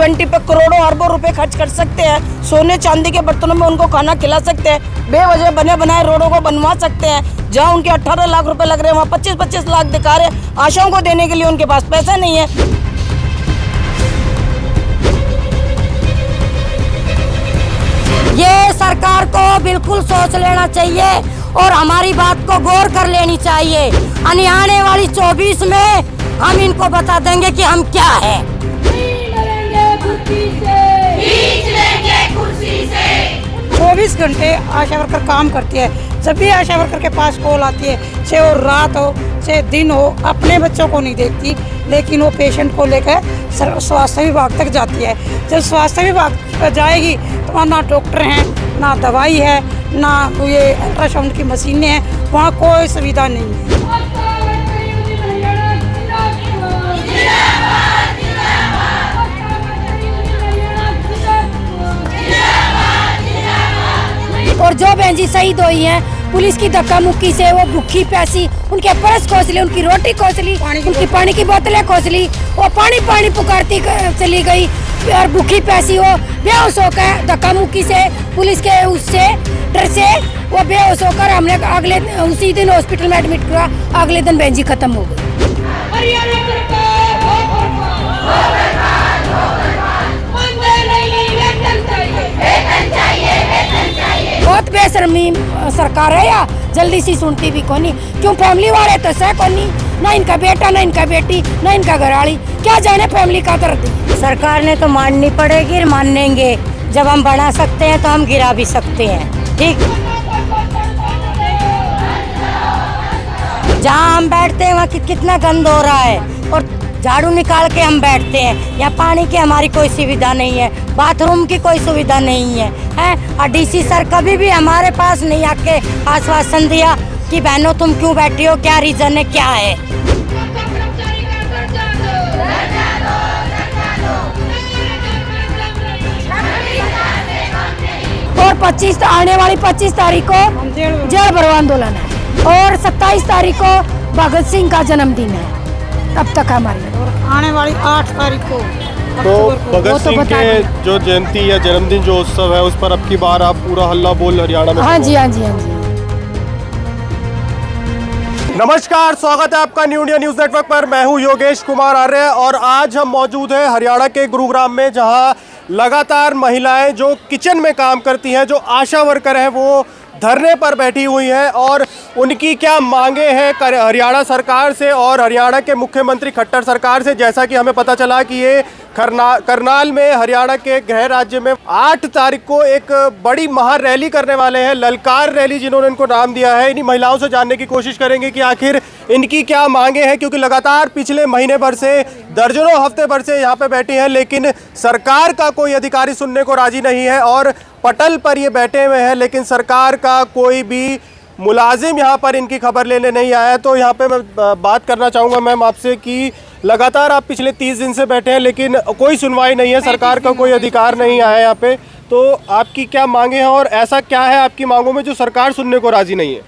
G20 पे करोड़ों अरबों रुपए खर्च कर सकते हैं, सोने चांदी के बर्तनों में उनको खाना खिला सकते हैं, बेवजह बने बनाए रोडों को बनवा सकते हैं। जहाँ उनके 18 लाख रुपए लग रहे हैं वहाँ 25-25 लाख दिखा रहे हैं। आशाओं को देने के लिए उनके पास पैसा नहीं है। ये सरकार को बिल्कुल सोच लेना चाहिए और हमारी बात को गौर कर लेनी चाहिए। आने वाली 24 में हम इनको बता देंगे कि हम क्या है। 24 घंटे आशा वर्कर काम करती है। जब भी आशा वर्कर के पास कॉल आती है, चाहे वो रात हो चाहे दिन हो, अपने बच्चों को नहीं देखती, लेकिन वो पेशेंट को लेकर स्वास्थ्य विभाग तक जाती है। जब स्वास्थ्य विभाग जाएगी तो वहाँ ना डॉक्टर हैं, ना दवाई है, ना ये अल्ट्रासाउंड की मशीनें हैं, वहाँ कोई सुविधा नहीं है। और जो बहन जी शहीद हुई हैं पुलिस की धक्का मुक्की से, वो भूखी प्यासी, उनके पर्स खोसली, उनकी रोटी खोसली, उनकी पानी की बोतलें खोसली, वो पानी पानी पुकारती चली गई और भूखी प्यासी वो बेहोश होकर धक्का मुक्की से पुलिस के उससे डर से वो बेहोश होकर हमने अगले उसी दिन हॉस्पिटल में एडमिट किया। अगले दिन बहन जी खत्म हो गई। बहुत बेशर्मी सरकार है या जल्दी सी सुनती भी कोनी। क्यों फैमिली वाले तो सह कोनी, ना इनका बेटा ना इनका बेटी ना इनका घरवाली, क्या जाने फैमिली का दर्द। सरकार ने तो माननी पड़ेगी, मानेंगे। जब हम बढ़ा सकते हैं तो हम गिरा भी सकते हैं। ठीक, जहाँ हम बैठते हैं वहाँ कितना गंद हो रहा है और झाड़ू निकाल के हम बैठते हैं। यहाँ पानी की हमारी कोई सुविधा नहीं है, बाथरूम की कोई सुविधा नहीं है, और डीसी सर कभी भी हमारे पास नहीं आके आश्वासन दिया कि बहनों तुम क्यों बैठी हो, क्या रीजन है, क्या है। और 25 आने वाली 25 तारीख को जेल भरो आंदोलन है और 27 तारीख को भगत सिंह का जन्मदिन है। अब तक हमारी आने वाली 8 तारीख को तो भगत सिंह के जो जयंती या जन्मदिन जो उत्सव है उस पर अब की बार आप पूरा हल्ला बोल हरियाणा में। हाँ जी, हाँ जी, हाँ जी। नमस्कार, स्वागत है आपका न्यू इंडिया न्यूज नेटवर्क पर। मैं हूं योगेश कुमार आर्य और आज हम मौजूद हैं हरियाणा के गुरुग्राम में, जहां लगातार महिलाएं जो किचन में काम करती हैं, जो आशा वर्कर हैं, वो धरने पर बैठी हुई हैं और उनकी क्या मांगे हैं हरियाणा सरकार से और हरियाणा के मुख्यमंत्री खट्टर सरकार से। जैसा कि हमें पता चला कि ये करनाल में हरियाणा के गृह राज्य में 8 तारीख को एक बड़ी महा रैली करने वाले हैं, ललकार रैली जिन्होंने इनको नाम दिया है। इन्हीं महिलाओं से जानने की कोशिश करेंगे कि आखिर इनकी क्या मांगे हैं, क्योंकि लगातार पिछले महीने भर से, दर्जनों हफ्ते भर से यहाँ पे बैठी हैं, लेकिन सरकार का कोई अधिकारी सुनने को राजी नहीं है और पटल पर ये बैठे हुए हैं, लेकिन सरकार का कोई भी मुलाजिम यहाँ पर इनकी खबर लेने नहीं आया। तो यहाँ पे मैं बात करना चाहूँगा मैम आपसे कि लगातार आप पिछले 30 दिन से बैठे हैं लेकिन कोई सुनवाई नहीं है, सरकार का कोई अधिकार नहीं आया यहाँ पे। तो आपकी क्या मांगे हैं और ऐसा क्या है आपकी मांगों में जो सरकार सुनने को राजी नहीं है?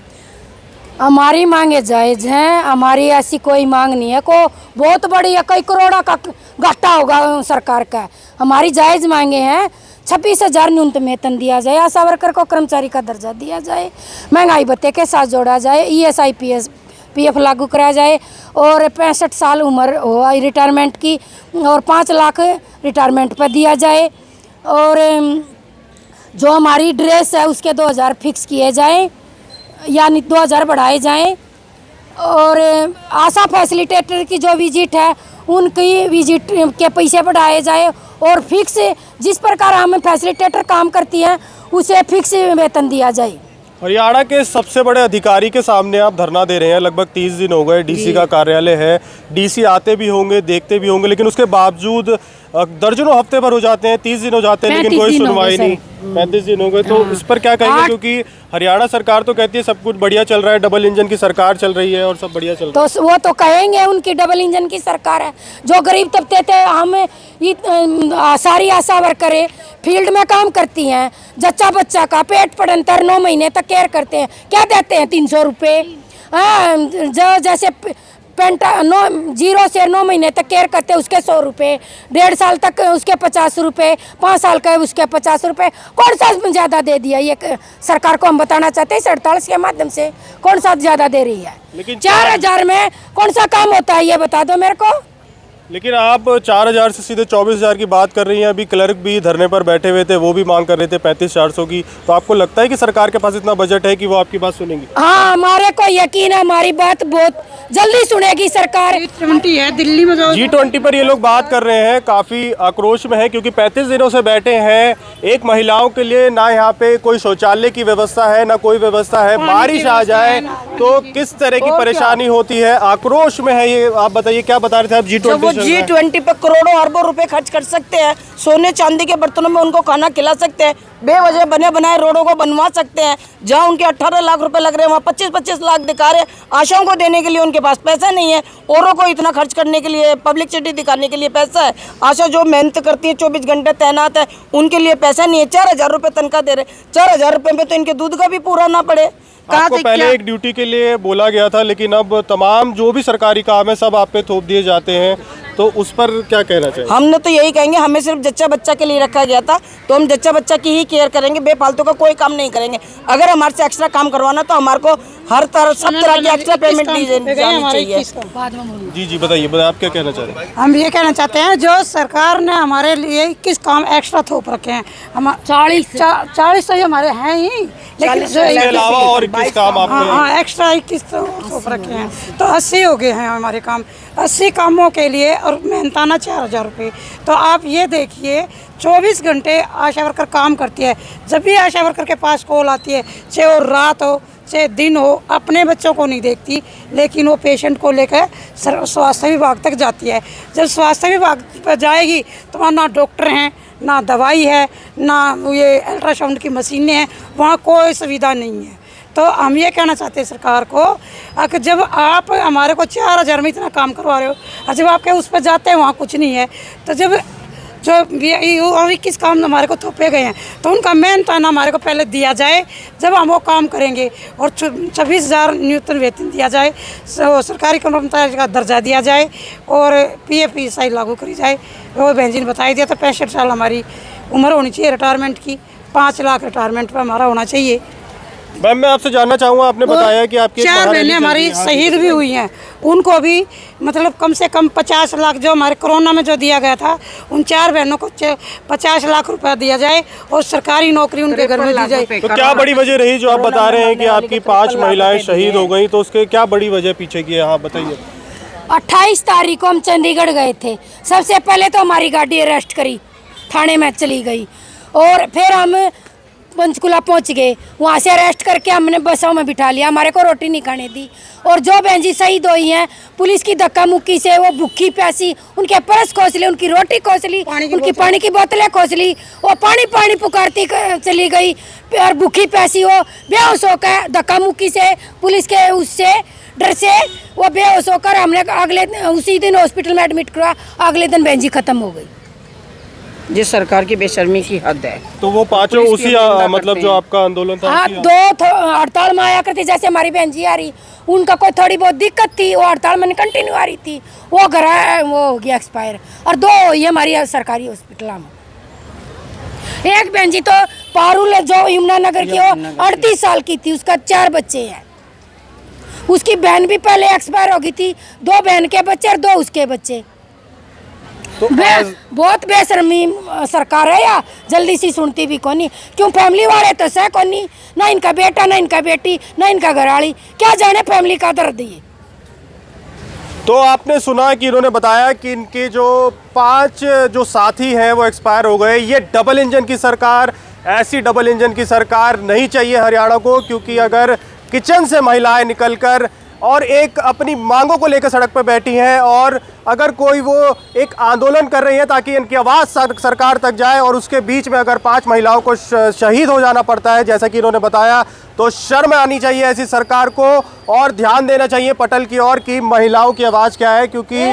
हमारी मांगे जायज़ हैं, हमारी ऐसी कोई मांग नहीं है को बहुत बड़ी है, कई करोड़ा का घाटा होगा सरकार का। हमारी जायज़ मांगे हैं 26,000 न्यूनतम वेतन दिया जाए, आशा वर्कर को कर्मचारी का दर्जा दिया जाए, महंगाई भत्ते के साथ जोड़ा जाए, ESI PF लागू कराया जाए और 65 साल उम्र हो रिटायरमेंट की और 5 लाख रिटायरमेंट पर दिया जाए और जो हमारी ड्रेस है उसके 2,000 फिक्स किए जाएँ, यानी 2,000 बढ़ाए जाएं और आशा फैसिलिटेटर की जो विजिट है उनकी विजिट के पैसे बढ़ाए जाए और फिक्स जिस प्रकार हमें फैसिलिटेटर काम करती हैं उसे फिक्स वेतन दिया जाए। हरियाणा के सबसे बड़े अधिकारी के सामने आप धरना दे रहे हैं, लगभग 30 दिन हो गए, डीसी का कार्यालय है, डीसी आते भी होंगे, देखते भी होंगे, लेकिन उसके बावजूद दर्जनों हफ्ते भर हो जाते हैं, 30 दिन हो जाते हैं, लेकिन कोई सुनवाई नहीं। 35 दिन हो गए। तो इस पर क्या कहेंगे, क्योंकि हरियाणा सरकार तो कहती है सब कुछ बढ़िया चल रहा है, डबल इंजन की सरकार चल रही है और सब बढ़िया चल रहा है। तो वो तो कहेंगे उनकी डबल इंजन की सरकार है। जो गरीब तबके थे, हम सारी आशा वर्करें फील्ड में काम करती हैं, जच्चा बच्चा का पेट पड़ंतर 9 महीने तक केयर करते हैं, क्या देते हैं 300 रुपये। जो जैसे जीरो से 9 महीने तक केयर करते उसके 100 रुपये, 1.5 साल तक उसके 50 रुपये, 5 साल का उसके 50 रुपये। कौन सा ज़्यादा दे दिया ये सरकार को हम बताना चाहते हैं। 48 के माध्यम से कौन सा ज़्यादा दे रही है? लेकिन 4000 में कौन सा काम होता है ये बता दो मेरे को। लेकिन आप 4000 से सीधे 24,000 की बात कर रही हैं। अभी क्लर्क भी धरने पर बैठे हुए थे, वो भी मांग कर रहे थे 35,400 की। तो आपको लगता है कि सरकार के पास इतना बजट है कि वो आपकी बात सुनेंगी? हाँ, हमारे को यकीन है हमारी बात बहुत जल्दी सुनेगी सरकार। G20 है दिल्ली में जो G20 पर ये लोग बात कर रहे हैं, काफ़ी आक्रोश में है क्योंकि 35 दिनों से बैठे हैं। एक महिलाओं के लिए ना यहाँ पे कोई शौचालय की व्यवस्था है, ना कोई व्यवस्था है। बारिश आ जाए तो किस तरह की परेशानी होती है, आक्रोश में है ये। आप बताइए क्या बता रहे थे आप? जब वो G20 पे करोड़ों अरबों रुपए खर्च कर सकते हैं, सोने चांदी के बर्तनों में उनको खाना खिला सकते हैं, बेवजह बने बनाए रोडों को बनवा सकते हैं। जहां उनके 18 लाख रुपए लग रहे हैं वहाँ 25-25 लाख दिखा रहे हैं। आशाओं को देने के लिए उनके पास पैसा नहीं है, औरों को इतना खर्च करने के लिए, पब्लिसिटी दिखाने के लिए पैसा है। आशा जो मेहनत करती है, 24 घंटे तैनात है, उनके लिए पैसा नहीं है। 4,000 रुपये तनख्वाह दे रहे, 4,000 रुपये में तो इनके दूध का भी पूरा ना पड़े। आपको पहले एक ड्यूटी के लिए बोला गया था, लेकिन अब तमाम जो भी सरकारी काम है सब आप पे थोप दिए जाते हैं, तो उस पर क्या कहना चाहिए? हमने तो यही कहेंगे, हमें सिर्फ जच्चा बच्चा के लिए रखा गया था, तो हम जच्चा बच्चा की ही केयर करेंगे, बेफालतू का कोई काम नहीं करेंगे। अगर हमारे से एक्स्ट्रा काम करवाना तो हमारे को हर तरह सब तरह की एक्स्ट्रा पेमेंट दी जानी चाहिए। जी बताइए आप क्या कहना चाह रहे हैं? हम ये कहना चाहते हैं जो सरकार ने हमारे लिए किस काम एक्स्ट्रा थोप रखे हैं। हम 40 तो ये हमारे हैं ही, लेकिन इसके अलावा और 21 काम आपने हाँ एक्स्ट्रा 21 थोप रखे हैं, तो 80 हो गए हैं हमारे काम। 80 कामों के लिए और मेहनताना 4,000 रुपये। तो आप ये देखिए 24 घंटे आशा वर्कर काम करती है। जब भी आशा वर्कर के पास कॉल आती है, चाहे वो रात हो चाहे दिन हो, अपने बच्चों को नहीं देखती, लेकिन वो पेशेंट को लेकर स्वास्थ्य विभाग तक जाती है। जब स्वास्थ्य विभाग पर जाएगी तो वहाँ ना डॉक्टर हैं, ना दवाई है, ना ये अल्ट्रासाउंड की मशीनें हैं, वहाँ कोई सुविधा नहीं है। तो हम ये कहना चाहते हैं सरकार को कि जब आप हमारे को 4,000 में इतना काम करवा रहे हो और जब आपके उस पर जाते हैं वहाँ कुछ नहीं है, तो जब जो 21 काम हमारे को थोपे गए हैं तो उनका मेहनताना हमारे को पहले दिया जाए, जब हम वो काम करेंगे। और 26,000 न्यूनतम वेतन दिया जाए, सरकारी कर्मचारी का दर्जा दिया जाए और PF PSI लागू करी जाए। वो बहन जी ने बताई दिया था 65 साल हमारी उम्र होनी चाहिए रिटायरमेंट की, 5 लाख रिटायरमेंट पर हमारा होना चाहिए। मैम मैं आपसे जानना चाहूँगा, आपने बताया कि आपकी 4 बहनें हमारी शहीद भी हुई हैं, उनको भी मतलब कम से कम 50 लाख जो हमारे कोरोना में जो दिया गया था, उन 4 बहनों को 50 लाख रुपया दिया जाए और सरकारी नौकरी उनके घर में दी जाए। तो क्या बड़ी वजह रही जो आप बता रहे हैं कि आपकी 5 महिलाएं शहीद हो गई, तो उसके क्या बड़ी वजह पीछे की है? हाँ बताइए। 28 तारीख को हम चंडीगढ़ गए थे। सबसे पहले तो हमारी गाड़ी अरेस्ट करी, थाने में चली गई, और फिर हम पंचकुला पहुंच गए। वहाँ से अरेस्ट करके हमने बसों में बिठा लिया, हमारे को रोटी नहीं खाने दी। और जो बहन जी शहीद हुई हैं, पुलिस की धक्का मुक्की से वो भूखी प्यासी, उनके पर्स खोस ली, उनकी रोटी खोस ली, उनकी पानी की बोतलें खोस ली, वो पानी पानी पुकारती चली गई और भूखी प्यासी वो बेहोश होकर धक्का मुक्की से, पुलिस के उससे डर से वो बेहोश होकर हमने अगले उसी दिन हॉस्पिटल में एडमिट करवा, अगले दिन बहन जी खत्म हो गई। जिस सरकार की बेशर्मी की हद है। तो वो पांचों उसी मतलब जो आपका आंदोलन था? हाँ, 2 हड़ताल में आया करती, जैसे हमारी बहन जी आ रही, उनका कोई थोड़ी बहुत दिक्कत थी, वो हड़ताल में कंटिन्यू आ रही थी, वो घर वो हो गया एक्सपायर। और 2 हुई हमारी सरकारी हॉस्पिटल में। एक बहन जी तो पारुल जो यमुनानगर की, वो 38 साल की थी, उसका 4 बच्चे हैं। उसकी बहन भी पहले एक्सपायर हो गई थी, 2 बहन के बच्चे और 2 उसके बच्चे। तो बहुत बेशर्मी सरकार है, या जल्दी सी सुनती भी कोनी। क्यों फैमिली वाले तो सह कोनी, ना इनका बेटा, ना इनका बेटी, ना इनका घरवाली, क्या जाने फैमिली का दर्द ये। तो आपने सुना कि इन्होंने बताया कि इनके जो 5 जो साथी हैं वो एक्सपायर हो गए। ये डबल इंजन की सरकार, ऐसी डबल इंजन की सरकार नहीं चाहिए हरियाणा को, क्योंकि अगर किचन से महिलाएं निकलकर और एक अपनी मांगों को लेकर सड़क पर बैठी हैं, और अगर कोई वो एक आंदोलन कर रही है ताकि इनकी आवाज़ सरकार तक जाए, और उसके बीच में अगर 5 महिलाओं को शहीद हो जाना पड़ता है जैसा कि इन्होंने बताया, तो शर्म आनी चाहिए ऐसी सरकार को, और ध्यान देना चाहिए पटल की ओर कि महिलाओं की आवाज़ क्या है। क्योंकि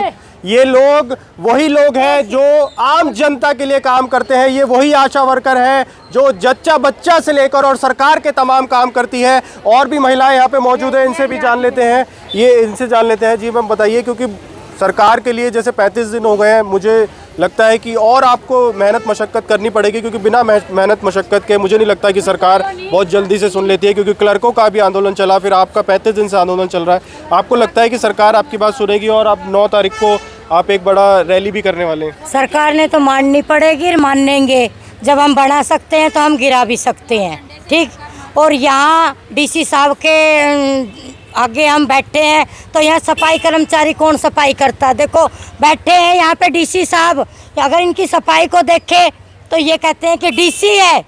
ये लोग वही लोग हैं जो आम जनता के लिए काम करते हैं। ये वही आशा वर्कर हैं जो जच्चा बच्चा से लेकर और सरकार के तमाम काम करती है। और भी महिलाएं यहाँ पे मौजूद हैं, इनसे भी जान लेते हैं। इनसे जान लेते हैं। जी मैम बताइए, क्योंकि सरकार के लिए जैसे 35 दिन हो गए हैं, मुझे लगता है कि और आपको मेहनत मशक्क़त करनी पड़ेगी, क्योंकि बिना मेहनत मशक्क़त के मुझे नहीं लगता कि सरकार बहुत जल्दी से सुन लेती है। क्योंकि क्लर्कों का भी आंदोलन चला, फिर आपका 35 दिन से आंदोलन चल रहा है। आपको लगता है कि सरकार आपकी बात सुनेगी और आप 9 तारीख को आप एक बड़ा रैली भी करने वाले हैं? सरकार ने तो माननी पड़ेगी, मानेंगे। जब हम बढ़ा सकते हैं तो हम गिरा भी सकते हैं, ठीक। और यहाँ डीसी साहब के आगे हम बैठे हैं तो यहाँ सफाई कर्मचारी कौन सफाई करता है? देखो बैठे हैं यहाँ पे डीसी साहब, अगर इनकी सफाई को देखे तो ये कहते हैं कि डीसी है।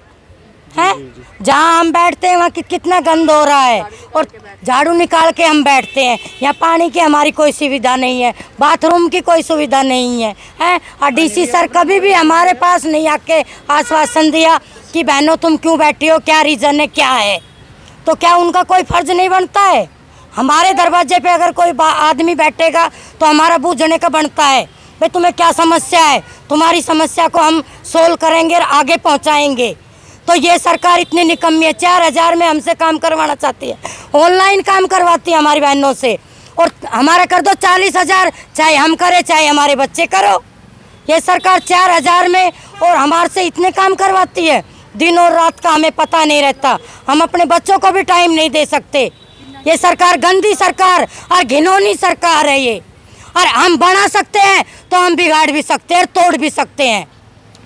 जहाँ हम बैठते हैं वहाँ कितना गंद हो रहा है और झाड़ू निकाल के हम बैठते हैं। यहाँ पानी की हमारी कोई सुविधा नहीं है, बाथरूम की कोई सुविधा नहीं है, और डीसी सर कभी भी हमारे पास नहीं आके आश्वासन दिया कि बहनों तुम क्यों बैठी हो, क्या रीज़न है, क्या है। तो क्या उनका कोई फर्ज नहीं बनता है? हमारे दरवाजे पे अगर कोई आदमी बैठेगा तो हमारा बूझने का बनता है, भाई तुम्हें क्या समस्या है, तुम्हारी समस्या को हम सोल्व करेंगे और आगे पहुंचाएंगे। तो ये सरकार इतनी निकम्मी है, 4000 में हमसे काम करवाना चाहती है, ऑनलाइन काम करवाती है हमारी बहनों से, और हमारा कर दो 40,000, चाहे हम करें चाहे हमारे बच्चे करो। ये सरकार 4000 में और हमारे से इतने काम करवाती है, दिन और रात का हमें पता नहीं रहता, हम अपने बच्चों को भी टाइम नहीं दे सकते। ये सरकार गंदी सरकार और घिनौनी सरकार है ये, और हम बना सकते हैं तो हम बिगाड़ भी सकते हैं, तोड़ भी सकते हैं।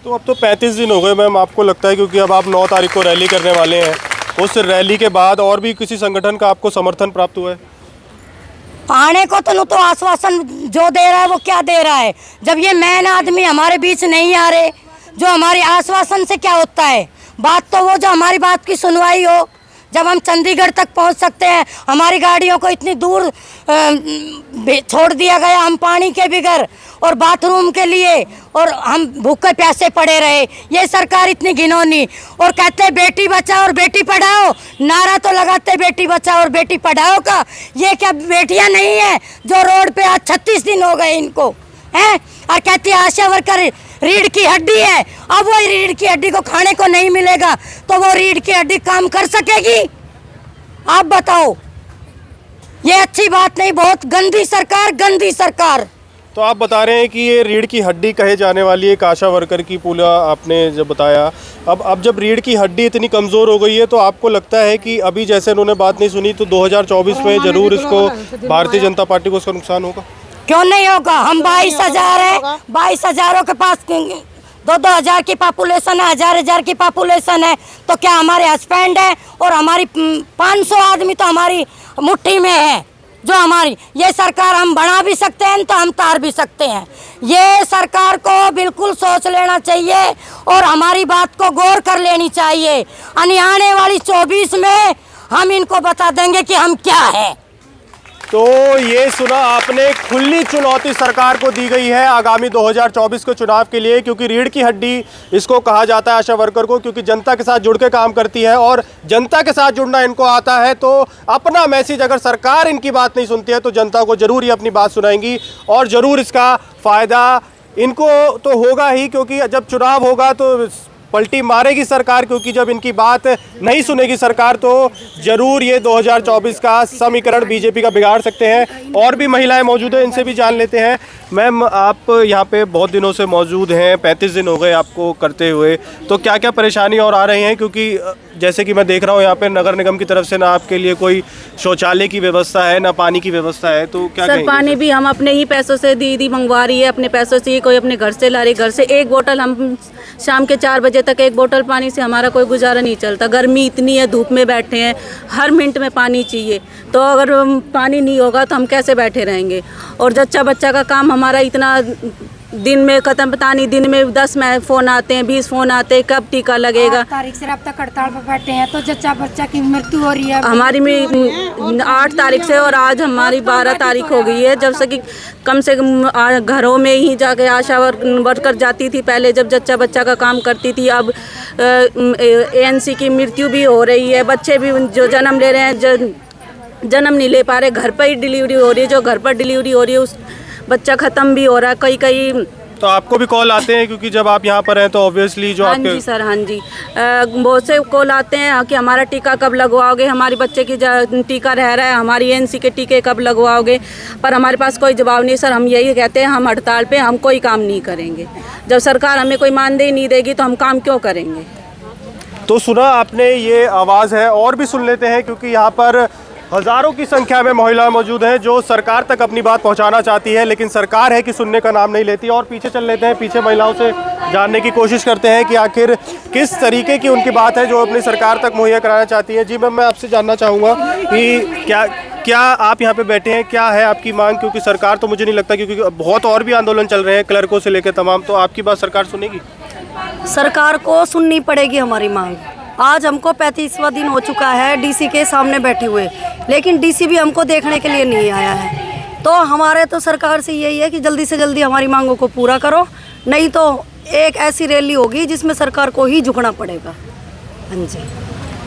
तो अब तो 35 दिन हो गए मैम, आपको लगता है क्योंकि अब आप 9 तारीख को रैली करने वाले हैं, उस रैली के बाद और भी किसी संगठन का आपको समर्थन प्राप्त हुआ है? आने को तो आश्वासन जो दे रहा है वो क्या दे रहा है, जब ये मेन आदमी हमारे बीच नहीं आ रहे, जो हमारे आश्वासन से क्या होता है? बात तो वो जो हमारी बात की सुनवाई हो, जब हम चंडीगढ़ तक पहुंच सकते हैं, हमारी गाड़ियों को इतनी दूर छोड़ दिया गया, हम पानी के बगैर और बाथरूम के लिए, और हम भूखे प्यासे पड़े रहे। ये सरकार इतनी घिनौनी, और कहते हैं बेटी बचाओ और बेटी पढ़ाओ, नारा तो लगाते बेटी बचाओ और बेटी पढ़ाओ का। ये क्या बेटियां नहीं है जो रोड पे आज 36 दिन हो गए इनको, हैं? और कहती है आशा वर्कर रीढ़ की हड्डी है। अब वो रीढ़ की हड्डी को खाने को नहीं मिलेगा तो वो रीढ़ की हड्डी काम कर सकेगी? आप बताओ, ये अच्छी बात नहीं, बहुत गंदी सरकार, गंदी सरकार। तो आप बता रहे हैं कि ये रीढ़ की हड्डी कहे जाने वाली एक आशा वर्कर की पूरा आपने जब बताया, अब जब रीढ़ की हड्डी इतनी कमज़ोर हो गई है तो आपको लगता है कि अभी जैसे उन्होंने बात नहीं सुनी तो 2024 में ज़रूर इसको भारतीय जनता पार्टी को उसका नुकसान होगा? क्यों नहीं होगा? हम 22,000 है, 22,000 के पास 2-2 हज़ार की पॉपुलेशन है, 1,000 की पॉपुलेशन है, तो क्या हमारे हस्बैंड है और हमारी 500 आदमी तो हमारी मुट्ठी में है। जो हमारी ये सरकार हम बढ़ा भी सकते हैं तो हम तार भी सकते हैं। ये सरकार को बिल्कुल सोच लेना चाहिए और हमारी बात को गौर कर लेनी चाहिए। आने वाली 24 में हम इनको बता देंगे कि हम क्या है। तो ये सुना आपने, खुली चुनौती सरकार को दी गई है आगामी 2024 के चुनाव के लिए, क्योंकि रीढ़ की हड्डी इसको कहा जाता है आशा वर्कर को, क्योंकि जनता के साथ जुड़ के काम करती है और जनता के साथ जुड़ना इनको आता है। तो अपना मैसेज अगर सरकार इनकी बात नहीं सुनती है तो जनता को ज़रूर ही अपनी बात सुनाएंगी और ज़रूर इसका फ़ायदा इनको तो होगा ही, क्योंकि जब चुनाव होगा तो पलटी मारेगी सरकार, क्योंकि जब इनकी बात नहीं सुनेगी सरकार तो ज़रूर ये 2024 का समीकरण बीजेपी का बिगाड़ सकते हैं। और भी महिलाएं मौजूद हैं, इनसे भी जान लेते हैं। मैम, आप यहाँ पे बहुत दिनों से मौजूद हैं, 35 दिन हो गए आपको करते हुए, तो क्या क्या परेशानी और आ रही हैं? क्योंकि जैसे कि मैं देख रहा हूँ यहाँ पे नगर निगम की तरफ से ना आपके लिए कोई शौचालय की व्यवस्था है, ना पानी की व्यवस्था है, तो क्या सर पानी भी हम अपने ही पैसों से दीदी मंगवा रही है, अपने पैसों से, कोई अपने घर से ला रही, घर से एक बोतल, हम शाम के 4 बजे तक एक बोतल पानी से हमारा कोई गुजारा नहीं चलता। गर्मी इतनी है, धूप में बैठे हैं, हर मिनट में पानी चाहिए, तो अगर पानी नहीं होगा तो हम कैसे बैठे रहेंगे? और जच्चा बच्चा का काम हमारा इतना दिन में खत्म, पता नहीं दिन में 10 फ़ोन आते हैं, 20 फ़ोन आते हैं, कब टीका लगेगा। 8 तारीख से अब तक हड़ताल पर बैठे हैं तो जच्चा बच्चा की मृत्यु हो रही है हमारी में 8 तारीख से, और आज हमारी 12 तारीख हो गई है। जब से कि कम से कम घरों में ही जाके आशा वर्कर जाती थी पहले, जब जच्चा बच्चा का काम करती थी। अब ANC की मृत्यु भी हो रही है, बच्चे भी जो जन्म ले रहे हैं जन्म नहीं ले पा रहे, घर पर ही डिलीवरी हो रही है। जो घर पर डिलीवरी हो रही है उस बच्चा ख़त्म भी हो रहा है कई कई। तो आपको भी कॉल आते हैं क्योंकि जब आप यहाँ पर हैं तो ऑब्वियसली जो हाँ आपके जी सर, हाँ जी, बहुत से कॉल आते हैं कि हमारा टीका कब लगवाओगे, हमारे बच्चे की टीका रह रहा है, हमारी एनसी के टीके कब लगवाओगे। पर हमारे पास कोई जवाब नहीं सर। हम यही कहते हैं हम हड़ताल पे हम कोई काम नहीं करेंगे। जब सरकार हमें कोई मानदेय नहीं देगी तो हम काम क्यों करेंगे। तो सुना आपने, ये आवाज़ है। और भी सुन लेते हैं क्योंकि यहाँ पर हज़ारों की संख्या में महिलाएं मौजूद हैं जो सरकार तक अपनी बात पहुंचाना चाहती है, लेकिन सरकार है कि सुनने का नाम नहीं लेती। और पीछे चल लेते हैं, पीछे महिलाओं से जानने की कोशिश करते हैं कि आखिर किस तरीके की उनकी बात है जो अपनी सरकार तक मुहैया कराना चाहती है। जी मैम, मैं आपसे जानना चाहूँगा कि क्या आप यहाँ पे बैठे हैं, क्या है आपकी मांग? क्योंकि सरकार तो मुझे नहीं लगता, क्योंकि बहुत और भी आंदोलन चल रहे हैं क्लर्कों से लेकर तमाम, तो आपकी बात सरकार सुनेगी? सरकार को सुननी पड़ेगी हमारी मांग। आज हमको 35वां दिन हो चुका है डीसी के सामने बैठे हुए, लेकिन डीसी भी हमको देखने के लिए नहीं आया है। तो हमारे तो सरकार से यही है कि जल्दी से जल्दी हमारी मांगों को पूरा करो, नहीं तो एक ऐसी रैली होगी जिसमें सरकार को ही झुकना पड़ेगा। हाँ जी।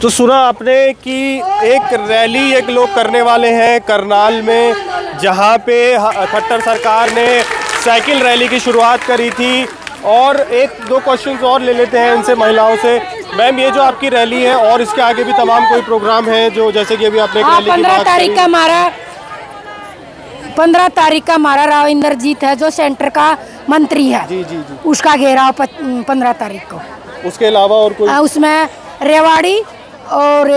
तो सुना आपने कि एक रैली एक लोग करने वाले हैं करनाल में, जहाँ पे खट्टर सरकार ने साइकिल रैली की शुरुआत करी थी। और एक दो क्वेश्चंस और ले लेते हैं इनसे, महिलाओं से। मैम, ये जो आपकी रैली है और इसके आगे भी तमाम कोई प्रोग्राम है जो, जैसे कि अभी आपने एक रैली की बात करी। 15 तारीख का हमारा राव इंद्रजीत है जो सेंटर का मंत्री है। जी जी जी। उसका घेराव 15 तारीख को। उसके अलावा और कोई? उसमें रेवाड़ी और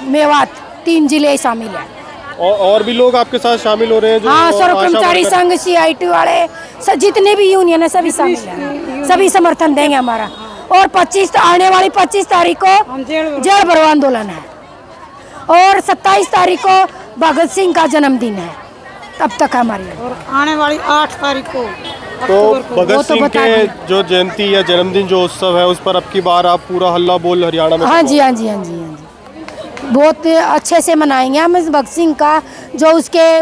मेवात 3 जिले शामिल हैं। और भी लोग आपके साथ शामिल हो रहे हैं? जो हाँ, सर्व आशा कर्मचारी वर्कर- संघ, CIT वाले, जितने भी यूनियन है सभी शामिल हैं, सभी समर्थन देंगे हमारा। और 25 आने वाली 25 तारीख को जेल भरो आंदोलन है और 27 तारीख को भगत सिंह का जन्मदिन है। तब तक हमारी और आने वाली 8 तारीख को तो वो भगत तो सिंह बता के दें। जो जयंती या जन्मदिन जो उत्सव है उस पर अब की बार आप पूरा हल्ला बोल हरियाणा में? हाँ जी, हाँ जी, हाँ जी, हाँ जी, बहुत अच्छे से मनाएंगे हम इस भगत सिंह का। जो उसके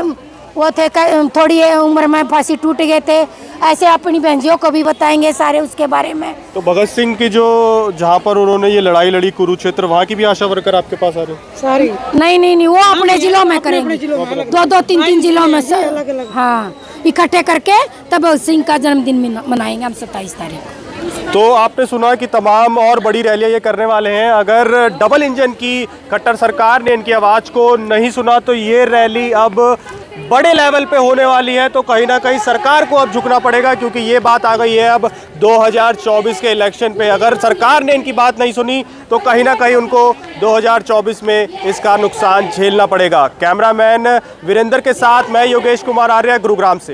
वो थे थोड़ी उम्र में फांसी टूट गए थे, ऐसे अपनी बहनजियों को भी बताएंगे सारे उसके बारे में। तो भगत सिंह की जो जहाँ पर उन्होंने ये लड़ाई लड़ी कुरुक्षेत्र, वहाँ की भी आशा वर्कर आपके पास आ रहे हैं? सारी नहीं, वो अपने जिलों में करेंगे, 2-2, 3-3 जिलों में से, हाँ, इकट्ठे करके तब भगत सिंह का जन्मदिन मनाएंगे हम 27 तारीख को। तो आपने सुना कि तमाम और बड़ी रैलियां ये करने वाले हैं। अगर डबल इंजन की खट्टर सरकार ने इनकी आवाज़ को नहीं सुना तो ये रैली अब बड़े लेवल पे होने वाली है। तो कहीं ना कहीं सरकार को अब झुकना पड़ेगा, क्योंकि ये बात आ गई है अब 2024 के इलेक्शन पे। अगर सरकार ने इनकी बात नहीं सुनी तो कहीं ना कहीं उनको 2024 में इसका नुकसान झेलना पड़ेगा। कैमरामैन वीरेंद्र के साथ मैं योगेश कुमार आर्य, गुरुग्राम से।